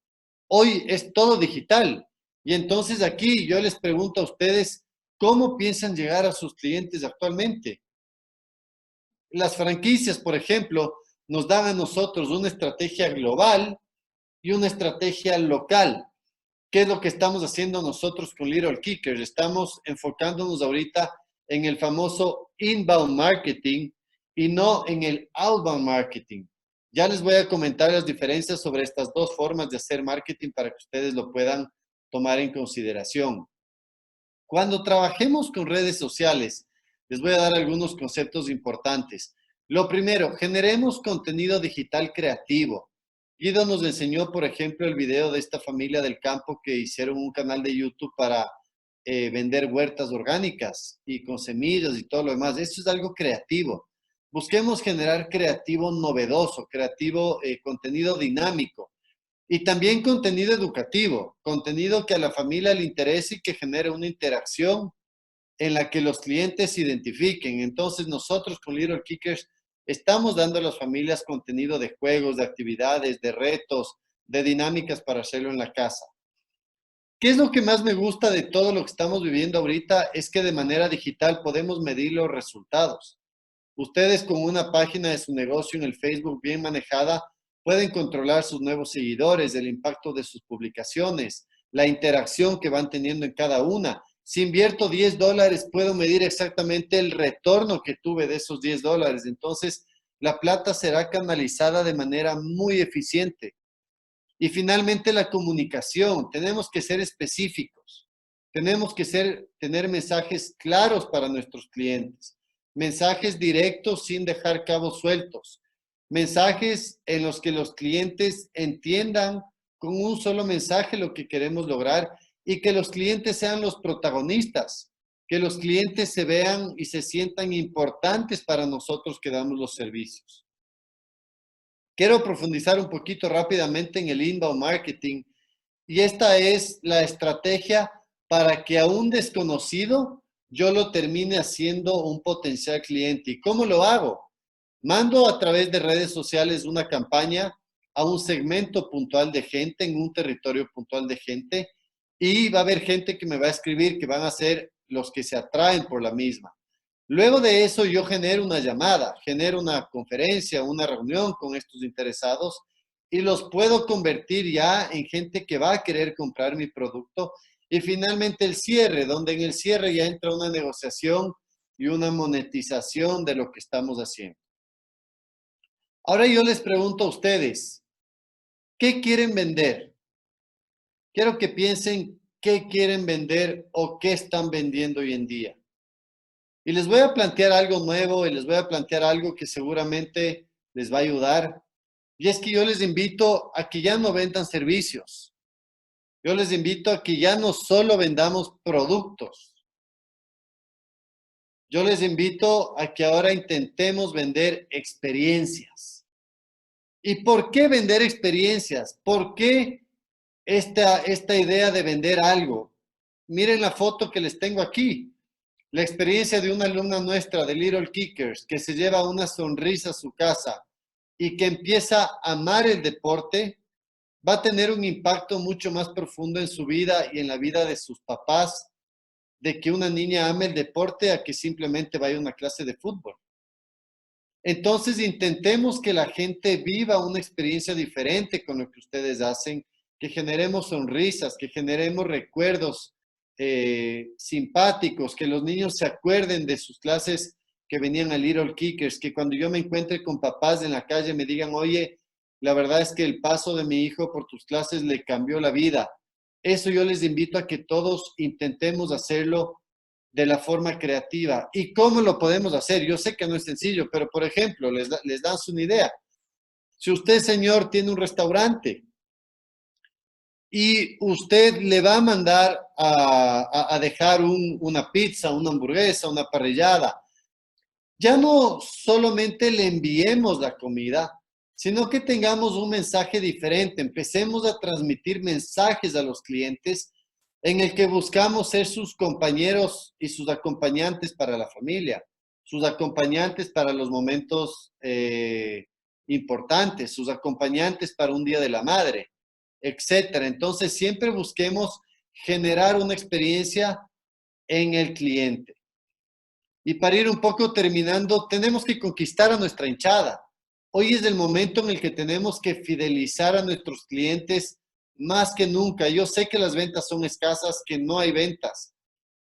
Hoy es todo digital. Y entonces aquí yo les pregunto a ustedes, ¿cómo piensan llegar a sus clientes actualmente? Las franquicias, por ejemplo, nos dan a nosotros una estrategia global y una estrategia local. ¿Qué es lo que estamos haciendo nosotros con Little Kickers? Estamos enfocándonos ahorita en el famoso inbound marketing y no en el outbound marketing. Ya les voy a comentar las diferencias sobre estas 2 formas de hacer marketing para que ustedes lo puedan tomar en consideración. Cuando trabajemos con redes sociales, les voy a dar algunos conceptos importantes. Lo primero, generemos contenido digital creativo. Guido nos enseñó, por ejemplo, el video de esta familia del campo que hicieron un canal de YouTube para vender huertas orgánicas y con semillas y todo lo demás. Eso es algo creativo. Busquemos generar creativo novedoso, creativo, contenido dinámico. Y también contenido educativo, contenido que a la familia le interese y que genere una interacción en la que los clientes se identifiquen. Entonces nosotros con Little Kickers estamos dando a las familias contenido de juegos, de actividades, de retos, de dinámicas para hacerlo en la casa. ¿Qué es lo que más me gusta de todo lo que estamos viviendo ahorita? Es que de manera digital podemos medir los resultados. Ustedes con una página de su negocio en el Facebook bien manejada pueden controlar sus nuevos seguidores, el impacto de sus publicaciones, la interacción que van teniendo en cada una. Si invierto $10, puedo medir exactamente el retorno que tuve de esos $10. Entonces, la plata será canalizada de manera muy eficiente. Y finalmente, la comunicación. Tenemos que ser específicos. Tenemos que tener mensajes claros para nuestros clientes. Mensajes directos sin dejar cabos sueltos. Mensajes en los que los clientes entiendan con un solo mensaje lo que queremos lograr y que los clientes sean los protagonistas, que los clientes se vean y se sientan importantes para nosotros que damos los servicios. Quiero profundizar un poquito rápidamente en el inbound marketing y esta es la estrategia para que a un desconocido yo lo termine haciendo un potencial cliente. ¿Y cómo lo hago? Mando a través de redes sociales una campaña a un segmento puntual de gente, en un territorio puntual de gente, y va a haber gente que me va a escribir que van a ser los que se atraen por la misma. Luego de eso yo genero una llamada, genero una conferencia, una reunión con estos interesados y los puedo convertir ya en gente que va a querer comprar mi producto. Y finalmente el cierre, donde en el cierre ya entra una negociación y una monetización de lo que estamos haciendo. Ahora yo les pregunto a ustedes, ¿qué quieren vender? Quiero que piensen qué quieren vender o qué están vendiendo hoy en día. Y les voy a plantear algo nuevo y les voy a plantear algo que seguramente les va a ayudar. Y es que yo les invito a que ya no vendan servicios. Yo les invito a que ya no solo vendamos productos. Yo les invito a que ahora intentemos vender experiencias. ¿Y por qué vender experiencias? ¿Por qué esta idea de vender algo? Miren la foto que les tengo aquí. La experiencia de una alumna nuestra de Little Kickers que se lleva una sonrisa a su casa y que empieza a amar el deporte, va a tener un impacto mucho más profundo en su vida y en la vida de sus papás, de que una niña ame el deporte a que simplemente vaya a una clase de fútbol. Entonces intentemos que la gente viva una experiencia diferente con lo que ustedes hacen, que generemos sonrisas, que generemos recuerdos simpáticos, que los niños se acuerden de sus clases que venían a Little Kickers, que cuando yo me encuentre con papás en la calle me digan, oye, la verdad es que el paso de mi hijo por tus clases le cambió la vida. Eso yo les invito a que todos intentemos hacerlo de la forma creativa. ¿Y cómo lo podemos hacer? Yo sé que no es sencillo, pero por ejemplo, les dan una idea. Si usted, señor, tiene un restaurante y usted le va a mandar a dejar una pizza, una hamburguesa, una parrillada, ya no solamente le enviemos la comida, sino que tengamos un mensaje diferente. Empecemos a transmitir mensajes a los clientes en el que buscamos ser sus compañeros y sus acompañantes para la familia, sus acompañantes para los momentos importantes, sus acompañantes para un día de la madre, etcétera. Entonces, siempre busquemos generar una experiencia en el cliente. Y para ir un poco terminando, tenemos que conquistar a nuestra hinchada. Hoy es el momento en el que tenemos que fidelizar a nuestros clientes más que nunca. Yo sé que las ventas son escasas, que no hay ventas,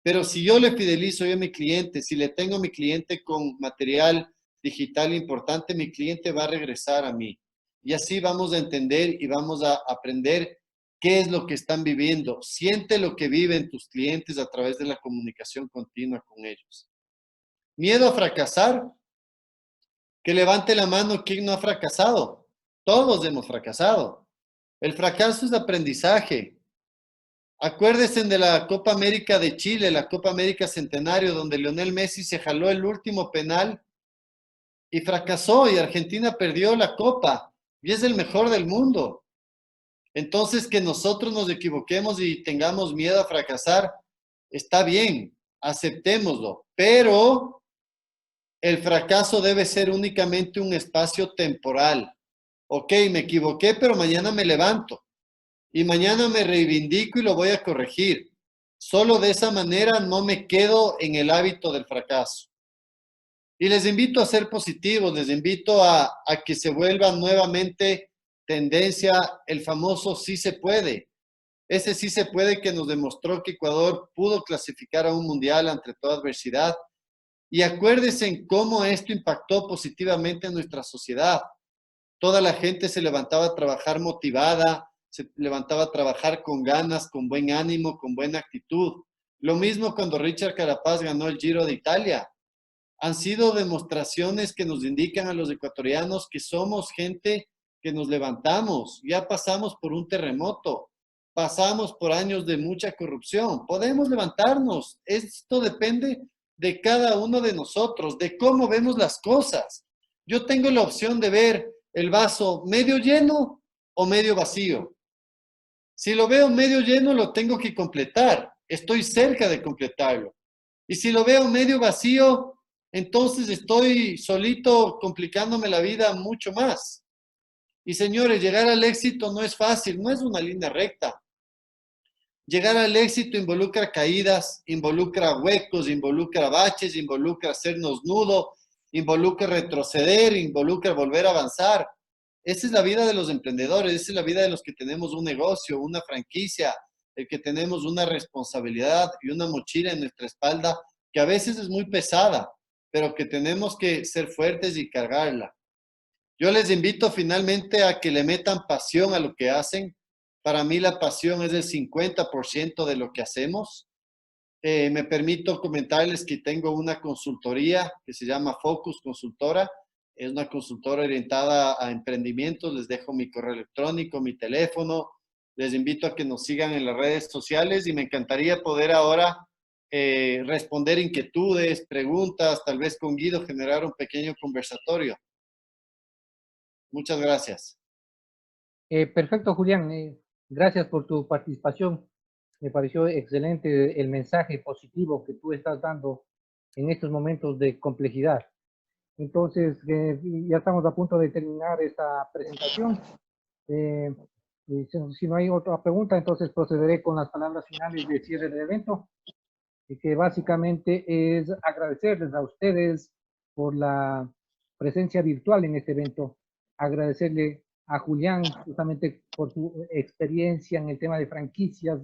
pero si yo le fidelizo a mi cliente, si le tengo a mi cliente con material digital importante, mi cliente va a regresar a mí. Y así vamos a entender y vamos a aprender qué es lo que están viviendo. Siente lo que viven tus clientes a través de la comunicación continua con ellos. Miedo a fracasar. Que levante la mano quien no ha fracasado. Todos hemos fracasado. El fracaso es aprendizaje. Acuérdense de la Copa América de Chile, la Copa América Centenario, donde Lionel Messi se jaló el último penal y fracasó y Argentina perdió la Copa y es el mejor del mundo. Entonces, que nosotros nos equivoquemos y tengamos miedo a fracasar, está bien, aceptémoslo, pero el fracaso debe ser únicamente un espacio temporal. Ok, me equivoqué, pero mañana me levanto y mañana me reivindico y lo voy a corregir. Solo de esa manera no me quedo en el hábito del fracaso. Y les invito a ser positivos, les invito a que se vuelva nuevamente tendencia el famoso sí se puede. Ese sí se puede que nos demostró que Ecuador pudo clasificar a un mundial ante toda adversidad. Y acuérdense en cómo esto impactó positivamente en nuestra sociedad. Toda la gente se levantaba a trabajar motivada, se levantaba a trabajar con ganas, con buen ánimo, con buena actitud. Lo mismo cuando Richard Carapaz ganó el Giro de Italia. Han sido demostraciones que nos indican a los ecuatorianos que somos gente que nos levantamos. Ya pasamos por un terremoto, pasamos por años de mucha corrupción. Podemos levantarnos. Esto depende de cada uno de nosotros, de cómo vemos las cosas. Yo tengo la opción de ver el vaso medio lleno o medio vacío. Si lo veo medio lleno, lo tengo que completar. Estoy cerca de completarlo. Y si lo veo medio vacío, entonces estoy solito complicándome la vida mucho más. Y señores, llegar al éxito no es fácil, no es una línea recta. Llegar al éxito involucra caídas, involucra huecos, involucra baches, involucra hacernos nudo, involucra retroceder, involucra volver a avanzar. Esa es la vida de los emprendedores, esa es la vida de los que tenemos un negocio, una franquicia, el que tenemos una responsabilidad y una mochila en nuestra espalda que a veces es muy pesada, pero que tenemos que ser fuertes y cargarla. Yo les invito finalmente a que le metan pasión a lo que hacen. Para mí la pasión es el 50% de lo que hacemos. Me permito comentarles que tengo una consultoría que se llama Focus Consultora. Es una consultora orientada a emprendimientos. Les dejo mi correo electrónico, mi teléfono. Les invito a que nos sigan en las redes sociales y me encantaría poder ahora responder inquietudes, preguntas, tal vez con Guido generar un pequeño conversatorio. Muchas gracias. Perfecto, Julián. Gracias por tu participación. Me pareció excelente el mensaje positivo que tú estás dando en estos momentos de complejidad. Entonces, ya estamos a punto de terminar esta presentación. Y si no hay otra pregunta, entonces procederé con las palabras finales de cierre del evento, y que básicamente es agradecerles a ustedes por la presencia virtual en este evento, agradecerle a Julián justamente por su experiencia en el tema de franquicias,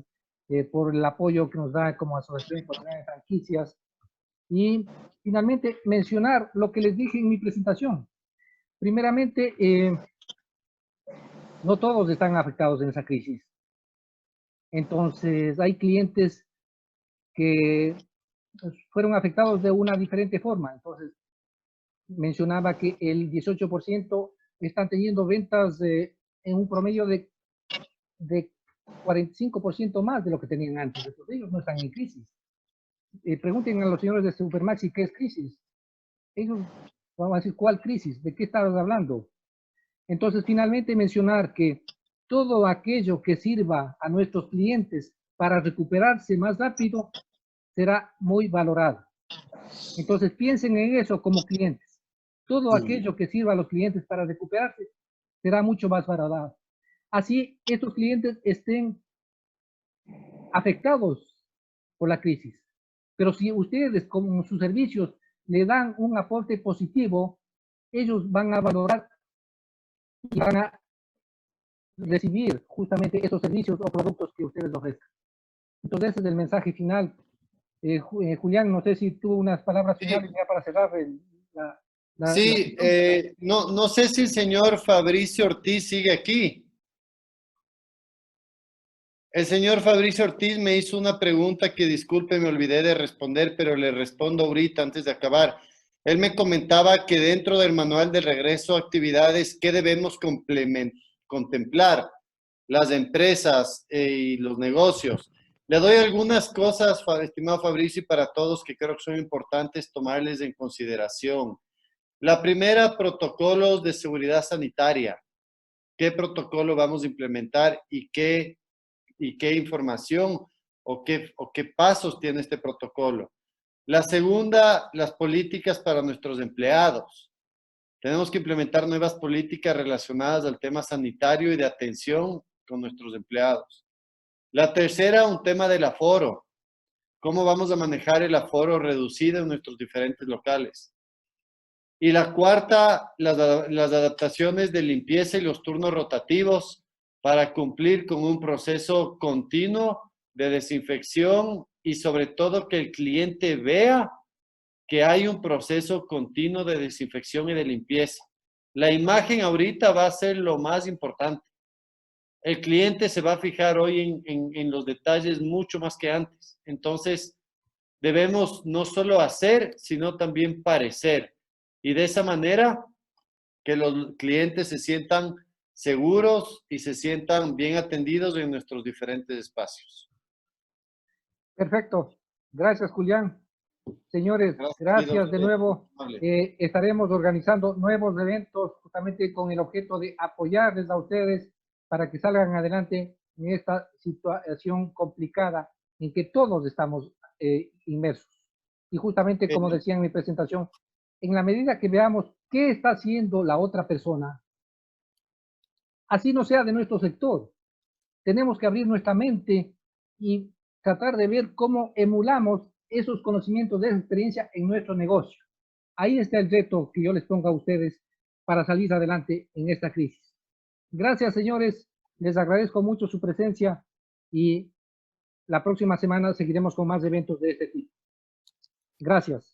por el apoyo que nos da como Asociación Ecuatoriana de Franquicias, y finalmente mencionar lo que les dije en mi presentación. Primeramente, no todos están afectados en esa crisis. Entonces, hay clientes que fueron afectados de una diferente forma. Entonces, mencionaba que el 18% están teniendo ventas en un promedio de 45% más de lo que tenían antes. Entonces, ellos no están en crisis. Pregunten a los señores de Supermaxi qué es crisis. Ellos van a decir, ¿cuál crisis? ¿De qué estabas hablando? Entonces, finalmente mencionar que todo aquello que sirva a nuestros clientes para recuperarse más rápido será muy valorado. Entonces, piensen en eso como clientes. Todo aquello que sirva a los clientes para recuperarse será mucho más valorado. Así, estos clientes estén afectados por la crisis. Pero si ustedes con sus servicios le dan un aporte positivo, ellos van a valorar y van a recibir justamente esos servicios o productos que ustedes ofrezcan. Entonces, ese es el mensaje final. Julián, no sé si tú unas palabras finales ya para cerrar Sí, no sé si el señor Fabricio Ortiz sigue aquí. El señor Fabricio Ortiz me hizo una pregunta que, disculpe, me olvidé de responder, pero le respondo ahorita antes de acabar. Él me comentaba que dentro del manual de regreso a actividades, ¿qué debemos contemplar? Las empresas y los negocios. Le doy algunas cosas, estimado Fabricio, y para todos que creo que son importantes tomarles en consideración. La primera, protocolos de seguridad sanitaria. ¿Qué protocolo vamos a implementar y qué información o qué pasos tiene este protocolo? La segunda, las políticas para nuestros empleados. Tenemos que implementar nuevas políticas relacionadas al tema sanitario y de atención con nuestros empleados. La tercera, un tema del aforo. ¿Cómo vamos a manejar el aforo reducido en nuestros diferentes locales? Y la cuarta, las adaptaciones de limpieza y los turnos rotativos para cumplir con un proceso continuo de desinfección y sobre todo que el cliente vea que hay un proceso continuo de desinfección y de limpieza. La imagen ahorita va a ser lo más importante. El cliente se va a fijar hoy en los detalles mucho más que antes. Entonces, debemos no solo hacer, sino también parecer. Y de esa manera, que los clientes se sientan seguros y se sientan bien atendidos en nuestros diferentes espacios. Perfecto. Gracias, Julián. Señores, gracias de nuevo. Estaremos organizando nuevos eventos justamente con el objeto de apoyarles a ustedes para que salgan adelante en esta situación complicada en que todos estamos inmersos. Y justamente como decía en mi presentación, en la medida que veamos qué está haciendo la otra persona, así no sea de nuestro sector, tenemos que abrir nuestra mente y tratar de ver cómo emulamos esos conocimientos de esa experiencia en nuestro negocio. Ahí está el reto que yo les pongo a ustedes para salir adelante en esta crisis. Gracias, señores. Les agradezco mucho su presencia y la próxima semana seguiremos con más eventos de este tipo. Gracias.